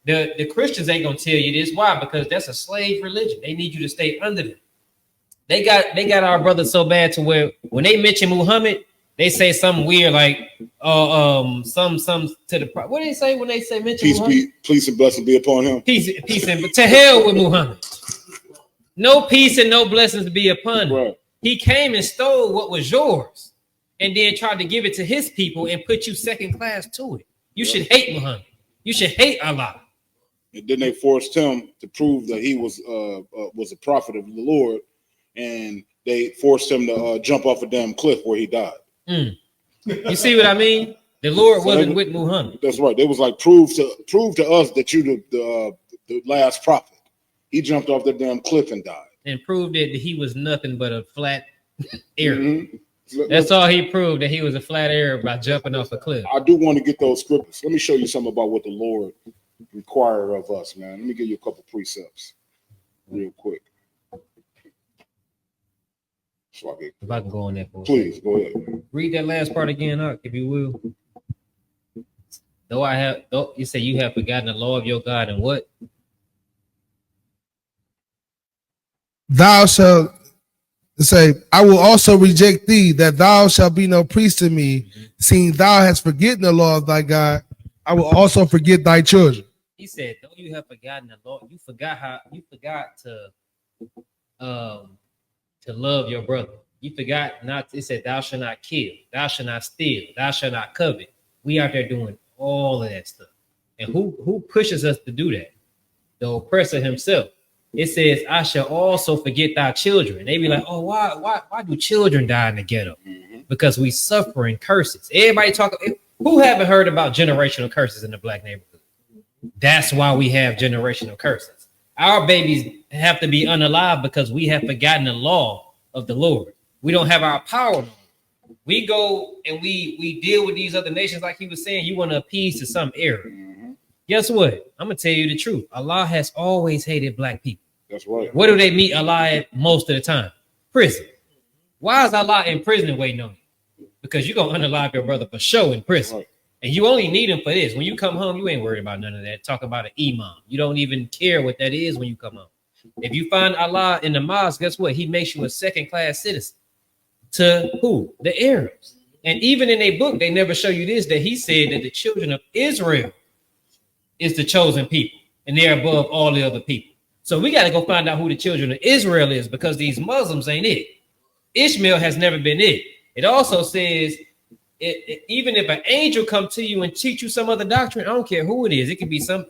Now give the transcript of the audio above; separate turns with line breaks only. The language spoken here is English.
The Christians ain't gonna tell you this. Why? Because that's a slave religion. They need you to stay under them. They got our brothers so bad to where when they mention Muhammad, they say something weird like some to the what do they say when they say mention Muhammad?
Peace and blessings be upon him.
Peace and to hell with Muhammad. No peace and no blessings be upon him. Right. He came and stole what was yours and then tried to give it to his people and put you second class to it. You should hate Muhammad. You should hate Allah.
And then they forced him to prove that he was a prophet of the Lord, and they forced him to jump off a damn cliff where he died.
You see what I mean? The Lord wasn't with Muhammad.
That's right. They was like, prove to us that you the last prophet. He jumped off the damn cliff and died.
And proved that he was nothing but a flat Arab. That's all he proved, that he was a flat Arab by jumping off a cliff.
I do want to get those scriptures. Let me show you something about what the Lord required of us, man. Let me give you a couple precepts real quick. So
if I can go on that for
please go ahead.
Read that last part again, if you will. Though you say you have forgotten the law of your God and what?
Thou shalt say, I will also reject thee, that thou shalt be no priest to me, seeing thou hast forgotten the law of thy God. I will also forget thy children.
He said, though you have forgotten the law, you forgot to love your brother. You forgot not. It said, thou shalt not kill, thou shalt not steal, thou shalt not covet. We out there doing all of that stuff. And who pushes us to do that? The oppressor himself. It says, I shall also forget thy children. They be like, oh, why do children die in the ghetto? Because we suffering curses. Everybody talking. Who haven't heard about generational curses in the black neighborhood? That's why we have generational curses. Our babies have to be unalive because we have forgotten the law of the Lord. We don't have our power no more. We go and we deal with these other nations like he was saying. You want to appease to some error. Guess what? I'm going to tell you the truth. Allah has always hated black people.
That's right.
Where do they meet Allah at most of the time? Prison. Why is Allah in prison waiting on you? Because you're going to unalive your brother for sure in prison. Right. And you only need him for this. When you come home, you ain't worried about none of that. Talk about an imam. You don't even care what that is when you come home. If you find Allah in the mosque, guess what? He makes you a second-class citizen. To who? The Arabs. And even in a book, they never show you this, that he said that the children of Israel is the chosen people. And they're above all the other people. So we got to go find out who the children of Israel is, because these Muslims ain't it. Ishmael has never been it. It also says, even if an angel come to you and teach you some other doctrine, I don't care who it is. It could be some